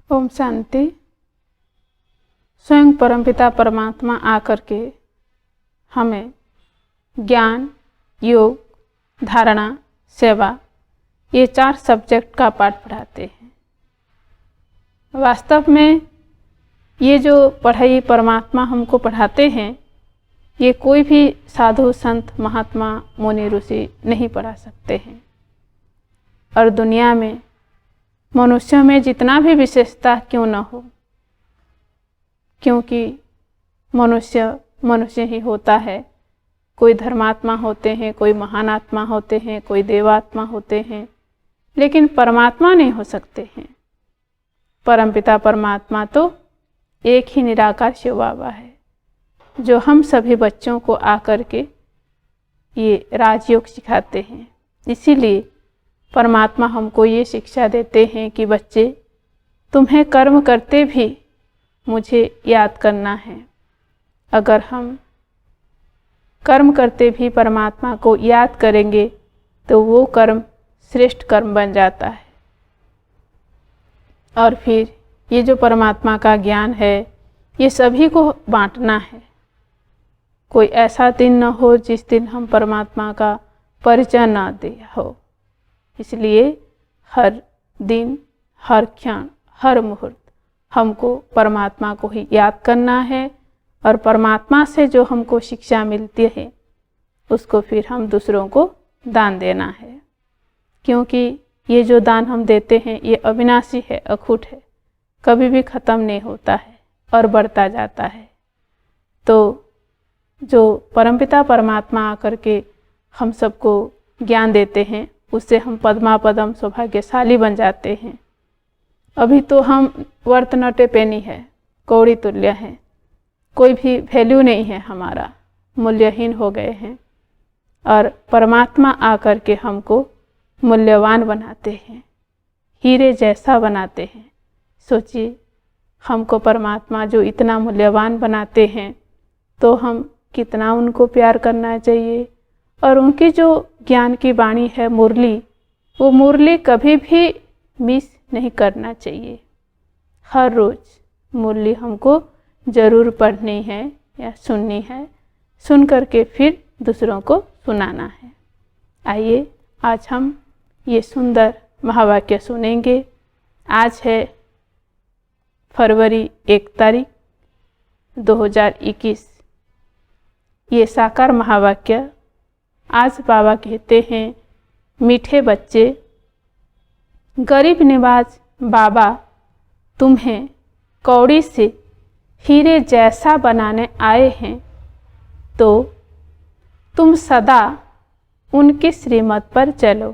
ओम शांति। स्वयं परमपिता परमात्मा आकर के हमें ज्ञान, योग, धारणा, सेवा ये 4 सब्जेक्ट का पाठ पढ़ाते हैं। वास्तव में ये जो पढ़ाई परमात्मा हमको पढ़ाते हैं, ये कोई भी साधु संत महात्मा मुनि ऋषि नहीं पढ़ा सकते हैं। और दुनिया में मनुष्यों में जितना भी विशेषता क्यों न हो, क्योंकि मनुष्य ही होता है। कोई धर्मात्मा होते हैं, कोई महान आत्मा होते हैं, कोई देवात्मा होते हैं, लेकिन परमात्मा नहीं हो सकते हैं। परमपिता परमात्मा तो एक ही निराकार शिव बाबा है, जो हम सभी बच्चों को आकर के ये राजयोग सिखाते हैं। इसीलिए परमात्मा हमको ये शिक्षा देते हैं कि बच्चे, तुम्हें कर्म करते भी मुझे याद करना है। अगर हम कर्म करते भी परमात्मा को याद करेंगे तो वो कर्म श्रेष्ठ कर्म बन जाता है। और फिर ये जो परमात्मा का ज्ञान है, ये सभी को बांटना है। कोई ऐसा दिन न हो जिस दिन हम परमात्मा का परिचय न दिया हो। इसलिए हर दिन, हर क्षण, हर मुहूर्त हमको परमात्मा को ही याद करना है। और परमात्मा से जो हमको शिक्षा मिलती है, उसको फिर हम दूसरों को दान देना है। क्योंकि ये जो दान हम देते हैं, ये अविनाशी है, अखूट है, कभी भी ख़त्म नहीं होता है और बढ़ता जाता है। तो जो परमपिता परमात्मा आकर के हम सबको ज्ञान देते हैं, उससे हम पद्मापदम सौभाग्यशाली बन जाते हैं। अभी तो हम वर्तनटे पेनी है, कौड़ी तुल्य हैं, कोई भी वैल्यू नहीं है, हमारा मूल्यहीन हो गए हैं। और परमात्मा आकर के हमको मूल्यवान बनाते हैं, हीरे जैसा बनाते हैं। सोचिए, हमको परमात्मा जो इतना मूल्यवान बनाते हैं, तो हम कितना उनको प्यार करना चाहिए। और उनकी जो ज्ञान की वाणी है, मुरली, वो मुरली कभी भी मिस नहीं करना चाहिए। हर रोज़ मुरली हमको ज़रूर पढ़नी है या सुननी है, सुन करके फिर दूसरों को सुनाना है। आइए आज हम ये सुंदर महावाक्य सुनेंगे। आज है फरवरी 1 तारीख 2021। ये साकार महावाक्य आज बाबा कहते हैं, मीठे बच्चे, गरीब निवाज बाबा तुम्हें कौड़ी से हीरे जैसा बनाने आए हैं, तो तुम सदा उनकी श्रीमत पर चलो।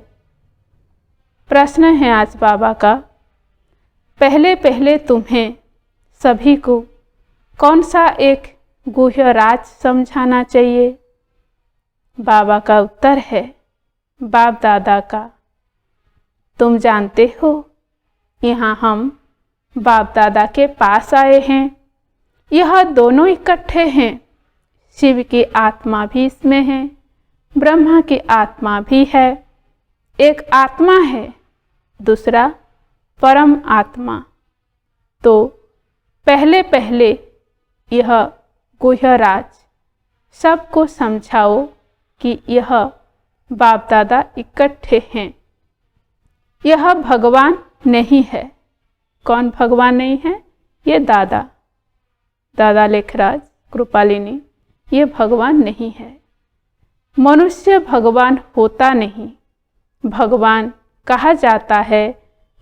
प्रश्न है आज बाबा का, पहले पहले तुम्हें सभी को कौन सा एक गुह्य राज समझाना चाहिए? बाबा का उत्तर है, बाप दादा का। तुम जानते हो, यहाँ हम बाप दादा के पास आए हैं। यह दोनों इकट्ठे हैं। शिव की आत्मा भी इसमें है, ब्रह्मा की आत्मा भी है। एक आत्मा है, दूसरा परम आत्मा। तो पहले पहले यह गुह्य राज सबको समझाओ कि यह बाप दादा इकट्ठे हैं। यह भगवान नहीं है। कौन भगवान नहीं है? ये दादा लेखराज कृपालिनी, ये भगवान नहीं है। मनुष्य भगवान होता नहीं। भगवान कहा जाता है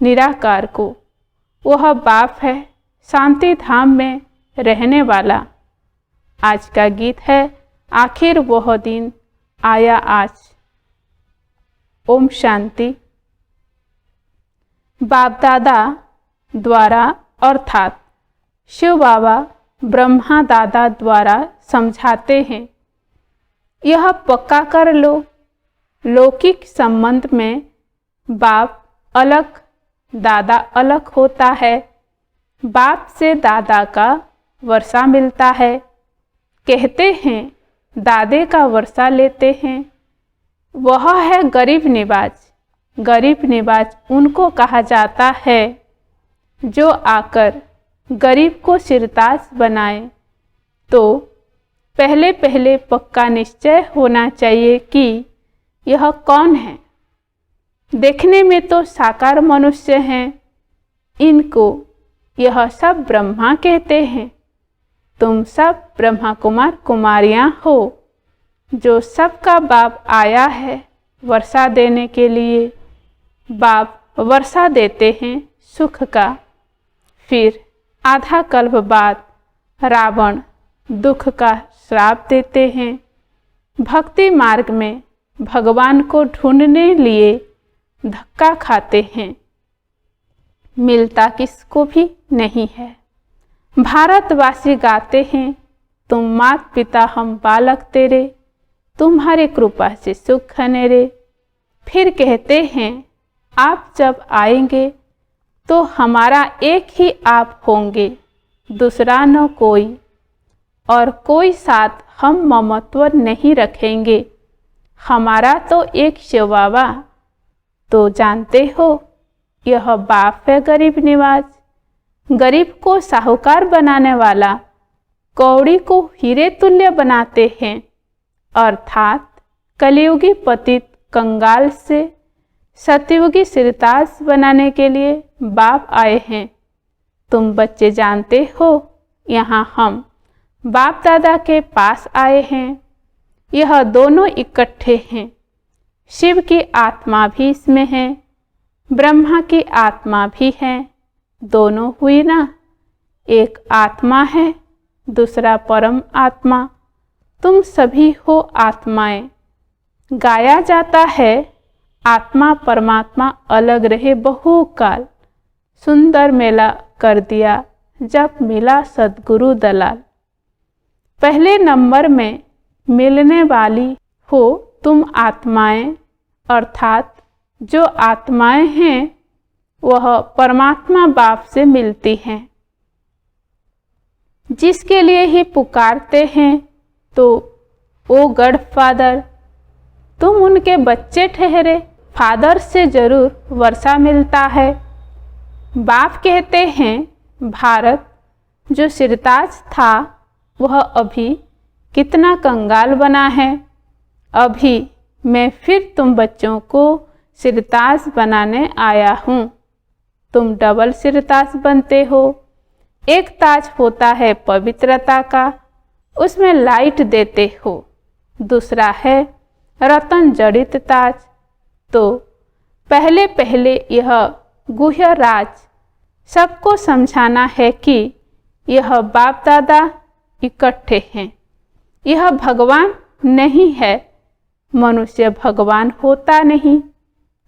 निराकार को। वह बाप है, शांति धाम में रहने वाला। आज का गीत है, आखिर वह दिन आया आज। ओम शांति। बाप दादा द्वारा अर्थात शिव बाबा ब्रह्मा दादा द्वारा समझाते हैं, यह पक्का कर लो, लौकिक संबंध में बाप अलग, दादा अलग होता है। बाप से दादा का वर्षा मिलता है। कहते हैं दादे का वर्षा लेते हैं। वह है गरीब निवाज। गरीब निवाज उनको कहा जाता है जो आकर गरीब को सिरताज बनाए, तो पहले पहले पक्का निश्चय होना चाहिए कि यह कौन है। देखने में तो साकार मनुष्य हैं, इनको यह सब ब्रह्मा कहते हैं। तुम सब ब्रह्मा कुमार कुमारियां हो, जो सबका बाप आया है वर्षा देने के लिए। बाप वर्षा देते हैं सुख का, फिर आधा कल्प बाद रावण दुख का श्राप देते हैं। भक्ति मार्ग में भगवान को ढूंढने लिए धक्का खाते हैं, मिलता किसको भी नहीं है। भारतवासी गाते हैं, तुम मात पिता हम बालक तेरे, तुम्हारे कृपा से सुख अनेरे। फिर कहते हैं, आप जब आएंगे तो हमारा एक ही आप होंगे, दूसरा न कोई, और कोई साथ हम ममत्व नहीं रखेंगे। हमारा तो एक शिवावा, तो जानते हो यह बाप है गरीब निवाज। गरीब को साहूकार बनाने वाला कौड़ी को हीरे तुल्य बनाते हैं, अर्थात कलियुगी पतित कंगाल से सतयुगी सिरताज बनाने के लिए बाप आए हैं। तुम बच्चे जानते हो, यहाँ हम बाप दादा के पास आए हैं। यह दोनों इकट्ठे हैं। शिव की आत्मा भी इसमें है, ब्रह्मा की आत्मा भी है। दोनों हुई ना, एक आत्मा है, दूसरा परम आत्मा। तुम सभी हो आत्माएं। गाया जाता है, आत्मा परमात्मा अलग रहे बहुकाल, सुंदर मेला कर दिया जब मिला सद्गुरु दलाल। पहले नंबर में मिलने वाली हो तुम आत्माएं, अर्थात जो आत्माएं हैं वह परमात्मा बाप से मिलती हैं। जिसके लिए ही पुकारते हैं तो ओ गॉड फादर, तुम उनके बच्चे ठहरे। फादर से जरूर वर्षा मिलता है। बाप कहते हैं, भारत जो सिरताज था वह अभी कितना कंगाल बना है। अभी मैं फिर तुम बच्चों को सिरताज बनाने आया हूँ। तुम डबल सिरताज बनते हो। एक ताज होता है पवित्रता का, उसमें लाइट देते हो। दूसरा है रतन जड़ित ताज। तो पहले पहले यह गुह्य राज सबको समझाना है कि यह बाप दादा इकट्ठे हैं। यह भगवान नहीं है, मनुष्य भगवान होता नहीं।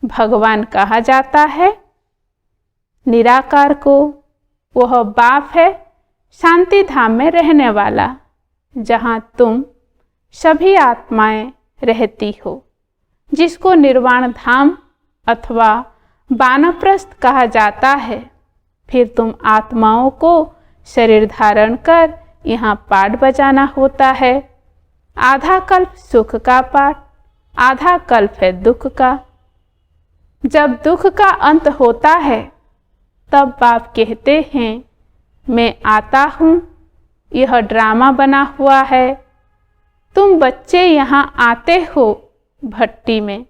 भगवान कहा जाता है निराकार को। वह बाप है शांति धाम में रहने वाला, जहाँ तुम सभी आत्माएं रहती हो, जिसको निर्वाण धाम अथवा वानप्रस्थ कहा जाता है। फिर तुम आत्माओं को शरीर धारण कर यहाँ पाठ बजाना होता है। आधा कल्प सुख का पाठ, आधा कल्प है दुख का। जब दुख का अंत होता है तब बाप कहते हैं, मैं आता हूँ, यह ड्रामा बना हुआ है। तुम बच्चे यहाँ आते हो भट्टी में,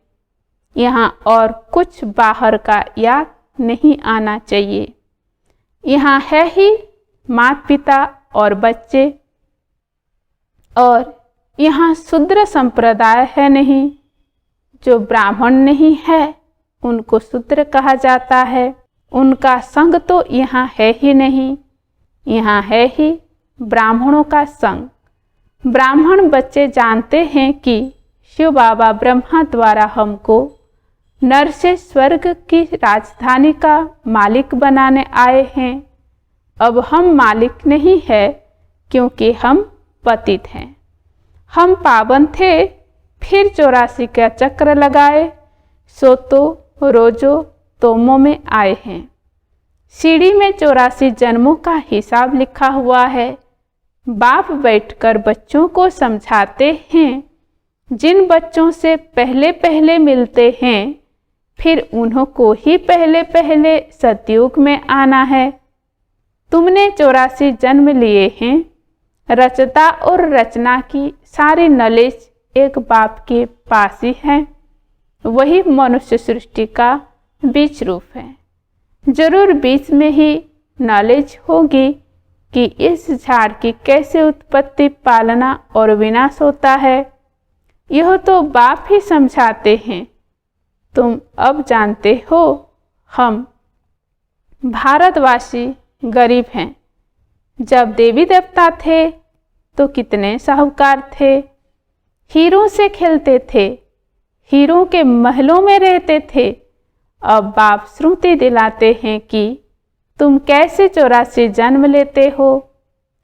यहाँ और कुछ बाहर का याद नहीं आना चाहिए। यहाँ है ही माता पिता और बच्चे, और यहाँ शूद्र संप्रदाय है नहीं। जो ब्राह्मण नहीं है उनको शूद्र कहा जाता है। उनका संग तो यहाँ है ही नहीं, यहाँ है ही ब्राह्मणों का संग। ब्राह्मण बच्चे जानते हैं कि शिव बाबा ब्रह्मा द्वारा हमको नर से स्वर्ग की राजधानी का मालिक बनाने आए हैं। अब हम मालिक नहीं है, क्योंकि हम पतित हैं। हम पावन थे, फिर 84 का चक्र लगाए, सो तो रोजो तोमो में आए हैं। सीढ़ी में 84 जन्मों का हिसाब लिखा हुआ है। बाप बैठकर बच्चों को समझाते हैं। जिन बच्चों से पहले पहले मिलते हैं फिर उन्होंने ही पहले पहले सतयुग में आना है। तुमने 84 जन्म लिए हैं। रचता और रचना की सारी नॉलेज एक बाप के पास ही है। वही मनुष्य सृष्टि का बीज रूप है। जरूर बीच में ही नॉलेज होगी कि इस झाड़ की कैसे उत्पत्ति, पालना और विनाश होता है। यह तो बाप ही समझाते हैं। तुम अब जानते हो, हम भारतवासी गरीब हैं। जब देवी देवता थे तो कितने साहूकार थे। हीरों से खेलते थे, हीरों के महलों में रहते थे। अब बाप श्रुति दिलाते हैं कि तुम कैसे 84 जन्म लेते हो।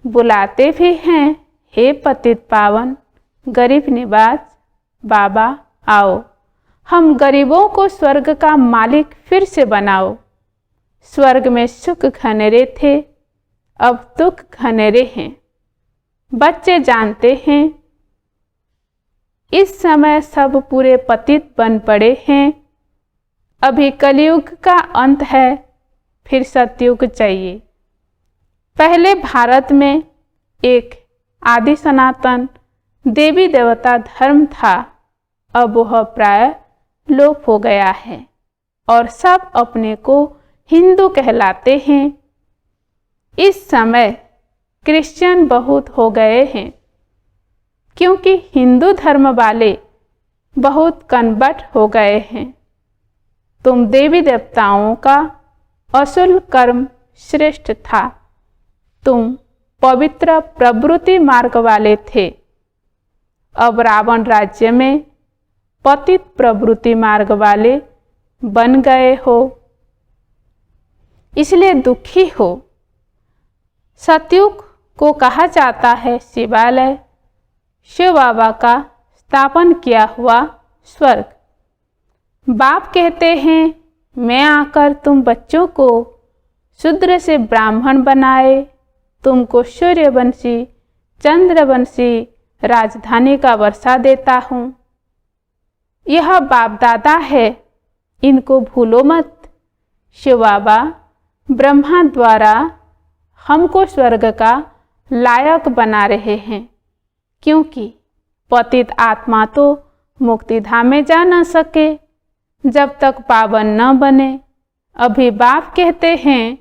बुलाते भी हैं, हे पतित पावन गरीब निवास, बाबा आओ, हम गरीबों को स्वर्ग का मालिक फिर से बनाओ। स्वर्ग में सुख घनेरे थे, अब दुख घनेरे हैं। बच्चे जानते हैं इस समय सब पूरे पतित बन पड़े हैं। अभी कलयुग का अंत है, फिर सतयुग चाहिए। पहले भारत में एक आदि सनातन देवी देवता धर्म था। अब वह प्राय लोप हो गया है और सब अपने को हिंदू कहलाते हैं। इस समय क्रिश्चियन बहुत हो गए हैं, क्योंकि हिंदू धर्म वाले बहुत कन्वर्ट हो गए हैं। तुम देवी देवताओं का असुल कर्म श्रेष्ठ था। तुम पवित्र प्रवृत्ति मार्ग वाले थे। अब रावण राज्य में पतित प्रवृत्ति मार्ग वाले बन गए हो, इसलिए दुखी हो। सतयुग को कहा जाता है शिवालय, शिव बाबा का स्थापन किया हुआ स्वर्ग। बाप कहते हैं, मैं आकर तुम बच्चों को शूद्र से ब्राह्मण बनाए, तुमको सूर्यवंशी चंद्रवंशी राजधानी का वर्षा देता हूँ। यह बाप दादा है, इनको भूलो मत। शिव बाबा ब्रह्मा द्वारा हमको स्वर्ग का लायक बना रहे हैं, क्योंकि पतित आत्मा तो मुक्ति धाम में जा न सके जब तक पावन न बने। अभी बाप कहते हैं,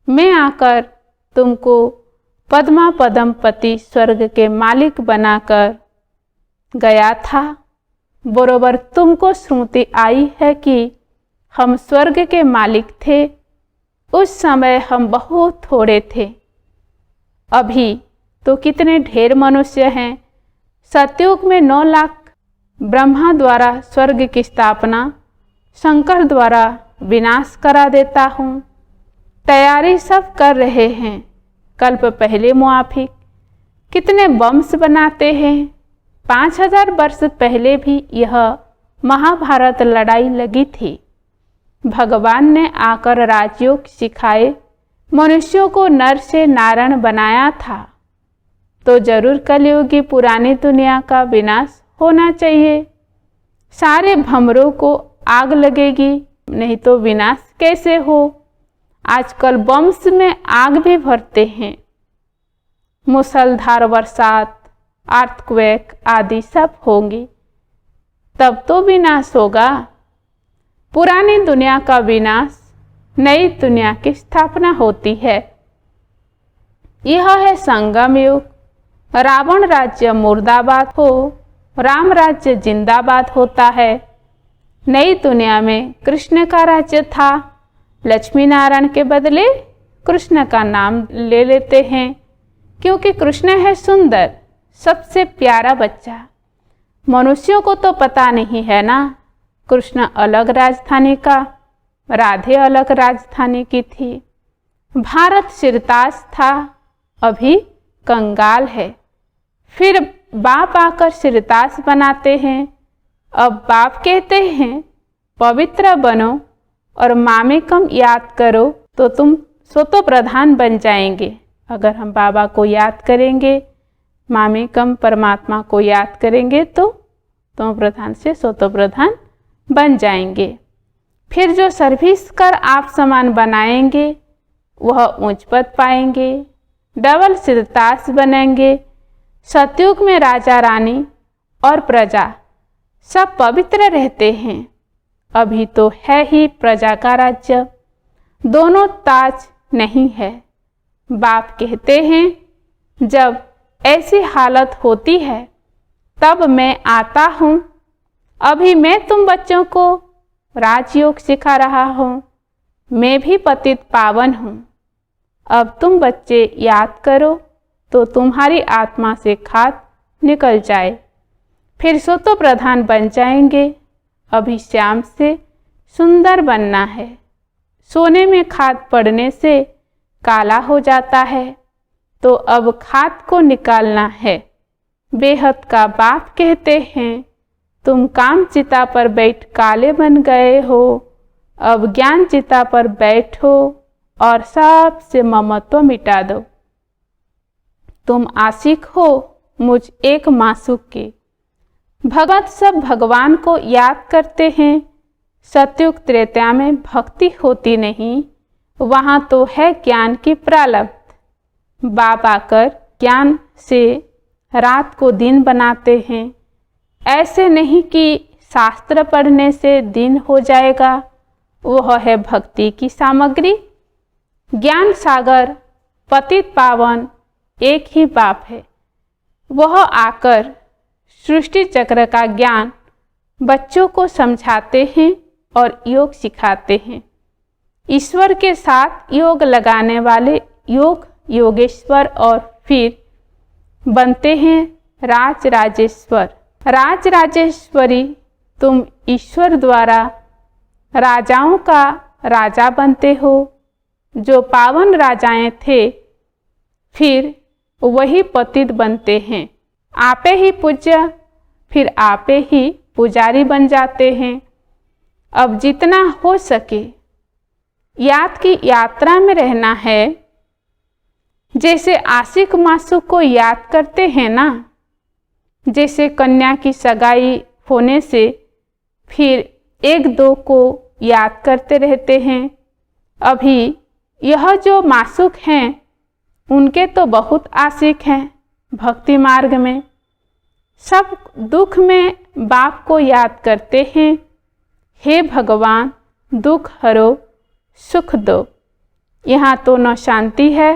मैं आकर तुमको पद्मा पद्मपति स्वर्ग के मालिक बनाकर गया था। बरोबर तुमको स्मृति आई है कि हम स्वर्ग के मालिक थे। उस समय हम बहुत थोड़े थे, अभी तो कितने ढेर मनुष्य हैं। सतयुग में 9 लाख ब्रह्मा द्वारा स्वर्ग की स्थापना, शंकर द्वारा विनाश करा देता हूँ। तैयारी सब कर रहे हैं, कल्प पहले मुआफिक कितने बम्स बनाते हैं। 5000 वर्ष पहले भी यह महाभारत लड़ाई लगी थी। भगवान ने आकर राजयोग सिखाए, मनुष्यों को नर से नारायण बनाया था। तो जरूर कलयुगी पुरानी दुनिया का विनाश होना चाहिए। सारे भंवरों को आग लगेगी, नहीं तो विनाश कैसे हो। आजकल बम्स में आग भी भरते हैं। मूसलधार बरसात, अर्थक्वेक आदि सब होंगी, तब तो विनाश होगा। पुरानी दुनिया का विनाश, नई दुनिया की स्थापना होती है। यह है संगम युग। रावण राज्य मुर्दाबाद हो, राम राज्य जिंदाबाद होता है। नई दुनिया में कृष्ण का राज्य था। लक्ष्मी नारायण के बदले कृष्ण का नाम ले लेते हैं, क्योंकि कृष्ण है सुंदर, सबसे प्यारा बच्चा। मनुष्यों को तो पता नहीं है ना, कृष्ण अलग राजधानी का, राधे अलग राजधानी की थी। भारत सिरताज था, अभी कंगाल है। फिर बाप आकर सिरताज बनाते हैं। अब बाप कहते हैं, पवित्र बनो और मामेकम याद करो तो तुम स्वतो प्रधान बन जाएंगे। अगर हम बाबा को याद करेंगे, मामेकम परमात्मा को याद करेंगे, तो तुम प्रधान से स्वतो प्रधान बन जाएंगे। फिर जो सर्विस कर आप समान बनाएंगे वह ऊंच पद पाएंगे, डबल सिरताज बनेंगे। सतयुग में राजा रानी और प्रजा सब पवित्र रहते हैं। अभी तो है ही प्रजा का राज्य, दोनों ताज नहीं है। बाप कहते हैं जब ऐसी हालत होती है तब मैं आता हूँ। अभी मैं तुम बच्चों को राजयोग सिखा रहा हूँ। मैं भी पतित पावन हूँ। अब तुम बच्चे याद करो तो तुम्हारी आत्मा से खाद निकल जाए, फिर सो तो प्रधान बन जाएंगे। अभी श्याम से सुंदर बनना है। सोने में खाद पड़ने से काला हो जाता है, तो अब खाद को निकालना है। बेहद का बाप कहते हैं तुम काम चिता पर बैठ काले बन गए हो। अब ज्ञान चिता पर बैठो और सबसे ममत्व मिटा दो। तुम आशिक हो मुझ एक मासूक के। भगत सब भगवान को याद करते हैं। सतयुग त्रेता में भक्ति होती नहीं, वहाँ तो है ज्ञान की प्रारब्ध। बाप आकर ज्ञान से रात को दिन बनाते हैं। ऐसे नहीं कि शास्त्र पढ़ने से दिन हो जाएगा, वह है भक्ति की सामग्री। ज्ञान सागर पतित पावन एक ही बाप है। वह आकर सृष्टि चक्र का ज्ञान बच्चों को समझाते हैं और योग सिखाते हैं। ईश्वर के साथ योग लगाने वाले योग योगेश्वर और फिर बनते हैं राज राजेश्वर। राज राजेश्वरी तुम ईश्वर द्वारा राजाओं का राजा बनते हो। जो पावन राजाएं थे फिर वही पतित बनते हैं। आपे ही पूज्य फिर आपे ही पुजारी बन जाते हैं। अब जितना हो सके याद की यात्रा में रहना है। जैसे आशिक मासूक को याद करते हैं ना, जैसे कन्या की सगाई होने से फिर एक दो को याद करते रहते हैं। अभी यह जो मासूक हैं उनके तो बहुत आशिक हैं भक्ति मार्ग में। सब दुख में बाप को याद करते हैं। हे भगवान दुख हरो सुख दो। यहाँ तो न शांति है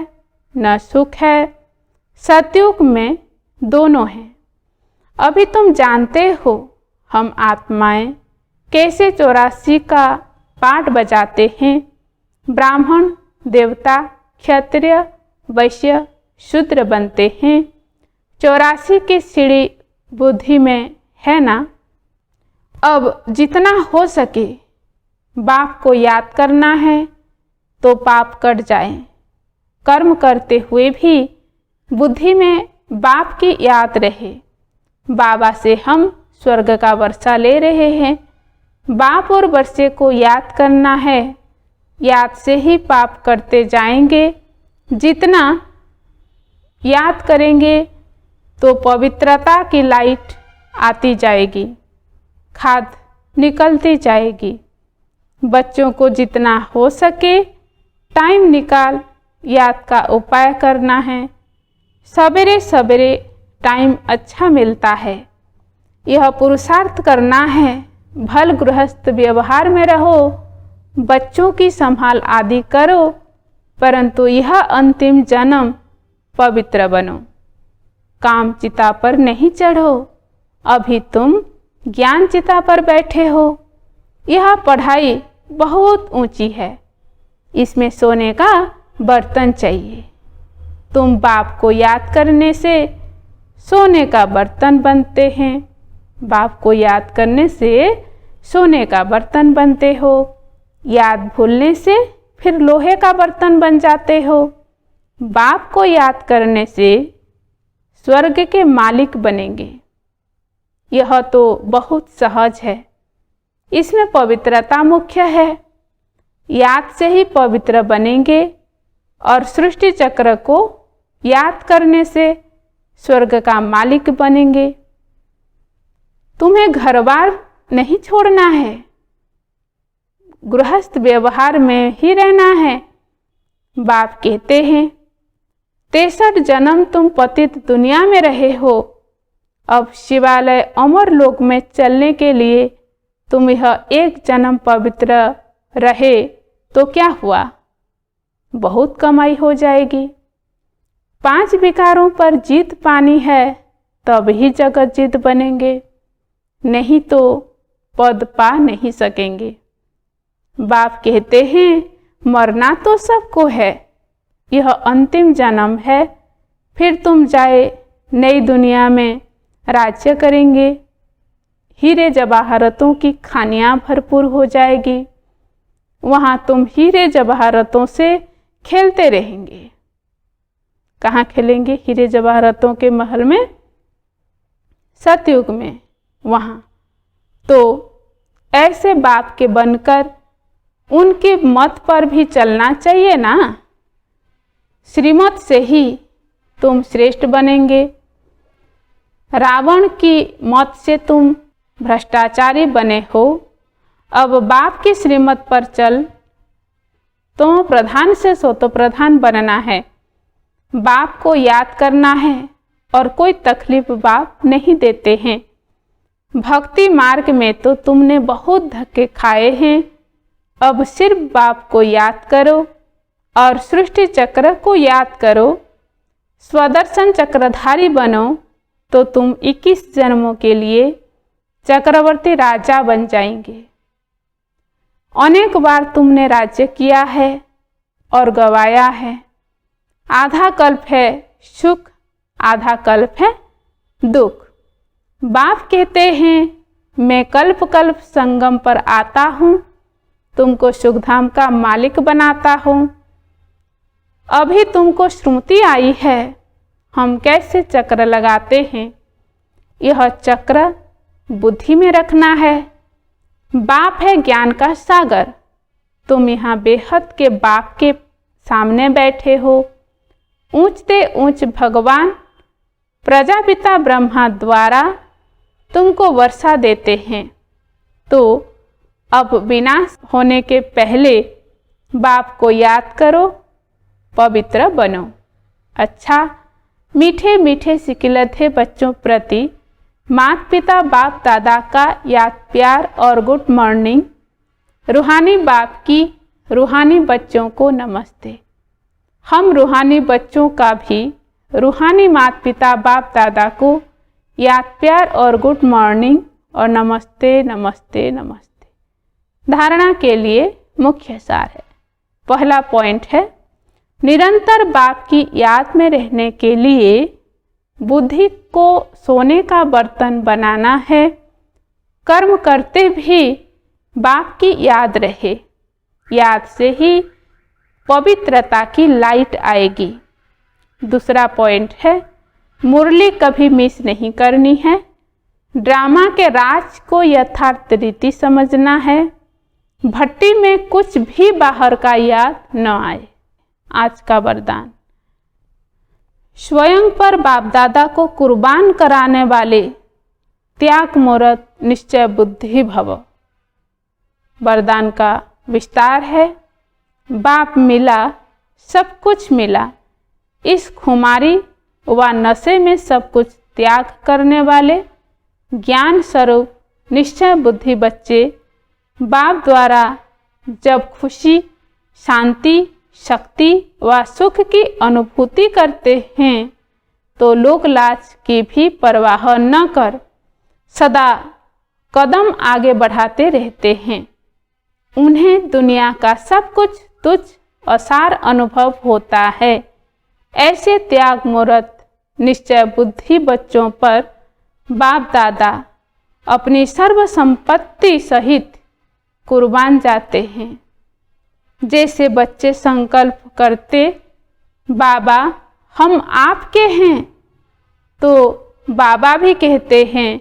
न सुख है। सतयुग में दोनों हैं। अभी तुम जानते हो हम आत्माएं कैसे 84 का पाठ बजाते हैं। ब्राह्मण देवता क्षत्रिय वैश्य शूद्र बनते हैं। 84 की सीढ़ी बुद्धि में है ना। अब जितना हो सके बाप को याद करना है तो पाप कट जाए। कर्म करते हुए भी बुद्धि में बाप की याद रहे। बाबा से हम स्वर्ग का वर्षा ले रहे हैं। बाप और वर्षे को याद करना है। याद से ही पाप करते जाएंगे। जितना याद करेंगे तो पवित्रता की लाइट आती जाएगी, खाद निकलती जाएगी। बच्चों को जितना हो सके टाइम निकाल याद का उपाय करना है। सवेरे सवेरे टाइम अच्छा मिलता है। यह पुरुषार्थ करना है। भल गृहस्थ व्यवहार में रहो, बच्चों की संभाल आदि करो, परंतु यह अंतिम जन्म पवित्र बनो। काम चिता पर नहीं चढ़ो। अभी तुम ज्ञान चिता पर बैठे हो। यह पढ़ाई बहुत ऊंची है। इसमें सोने का बर्तन चाहिए। तुम बाप को याद करने से सोने का बर्तन बनते हैं। बाप को याद करने से सोने का बर्तन बनते हो। याद भूलने से फिर लोहे का बर्तन बन जाते हो। बाप को याद करने से स्वर्ग के मालिक बनेंगे। यह तो बहुत सहज है। इसमें पवित्रता मुख्य है। याद से ही पवित्र बनेंगे और सृष्टि चक्र को याद करने से स्वर्ग का मालिक बनेंगे। तुम्हें घर बार नहीं छोड़ना है। गृहस्थ व्यवहार में ही रहना है। बाप कहते हैं 63 जन्म तुम पतित दुनिया में रहे हो, अब शिवालय अमर लोक में चलने के लिए तुम यह एक जन्म पवित्र रहे तो क्या हुआ, बहुत कमाई हो जाएगी। 5 विकारों पर जीत पानी है तब ही जगत जीत बनेंगे, नहीं तो पद पा नहीं सकेंगे। बाप कहते हैं मरना तो सबको है, यह अंतिम जन्म है, फिर तुम जाए नई दुनिया में राज्य करेंगे। हीरे जवाहरतों की खानियाँ भरपूर हो जाएगी, वहाँ तुम हीरे जवाहरतों से खेलते रहेंगे। कहाँ खेलेंगे? हीरे जवाहरतों के महल में, सतयुग में। वहाँ तो ऐसे बाप के बनकर उनके मत पर भी चलना चाहिए ना। श्रीमत से ही तुम श्रेष्ठ बनेंगे। रावण की मत से तुम भ्रष्टाचारी बने हो, अब बाप की श्रीमत पर चल, तो प्रधान से सो तो प्रधान बनना है। बाप को याद करना है और कोई तकलीफ बाप नहीं देते हैं। भक्ति मार्ग में तो तुमने बहुत धक्के खाए हैं, अब सिर्फ बाप को याद करो और सृष्टि चक्र को याद करो। स्वदर्शन चक्रधारी बनो तो तुम 21 जन्मों के लिए चक्रवर्ती राजा बन जाएंगे। अनेक बार तुमने राज्य किया है और गवाया है। आधा कल्प है सुख, आधा कल्प है दुख। बाप कहते हैं मैं कल्प कल्प संगम पर आता हूँ, तुमको सुखधाम का मालिक बनाता हूँ। अभी तुमको श्रुति आई है हम कैसे चक्र लगाते हैं, यह चक्र बुद्धि में रखना है। बाप है ज्ञान का सागर, तुम यहाँ बेहद के बाप के सामने बैठे हो। ऊंचते ऊंच भगवान प्रजापिता ब्रह्मा द्वारा तुमको वर्षा देते हैं, तो अब विनाश होने के पहले बाप को याद करो, पवित्र बनो। अच्छा, मीठे मीठे सिकिलते बच्चों प्रति माता पिता बाप दादा का याद प्यार और गुड मॉर्निंग। रूहानी बाप की रूहानी बच्चों को नमस्ते। हम रूहानी बच्चों का भी रूहानी माता पिता बाप दादा को याद प्यार और गुड मॉर्निंग और नमस्ते नमस्ते नमस्ते। धारणा के लिए मुख्य सार है। पहला पॉइंट है निरंतर बाप की याद में रहने के लिए बुद्धि को सोने का बर्तन बनाना है। कर्म करते भी बाप की याद रहे, याद से ही पवित्रता की लाइट आएगी। दूसरा पॉइंट है मुरली कभी मिस नहीं करनी है। ड्रामा के राज को यथार्थ रीति समझना है। भट्टी में कुछ भी बाहर का याद न आए। आज का वरदान, स्वयं पर बाप दादा को कुर्बान कराने वाले त्याग मूर्त निश्चय बुद्धि भव। वरदान का विस्तार है बाप मिला, सब कुछ मिला। इस खुमारी व नशे में सब कुछ त्याग करने वाले ज्ञान स्वरूप निश्चय बुद्धि बच्चे बाप द्वारा जब खुशी, शांति, शक्ति व सुख की अनुभूति करते हैं तो लोक लाज की भी परवाह न कर सदा कदम आगे बढ़ाते रहते हैं। उन्हें दुनिया का सब कुछ तुच्छ असार अनुभव होता है। ऐसे त्याग मूर्त निश्चय बुद्धि बच्चों पर बाप दादा अपनी सर्व संपत्ति सहित कुर्बान जाते हैं। जैसे बच्चे संकल्प करते बाबा हम आपके हैं, तो बाबा भी कहते हैं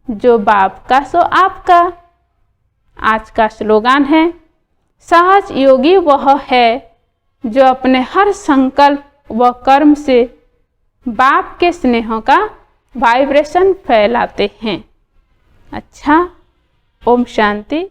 जो बाप का सो आपका। आज का स्लोगान है सहज योगी वह है जो अपने हर संकल्प व कर्म से बाप के स्नेह का वाइब्रेशन फैलाते हैं। अच्छा, ओम शांति।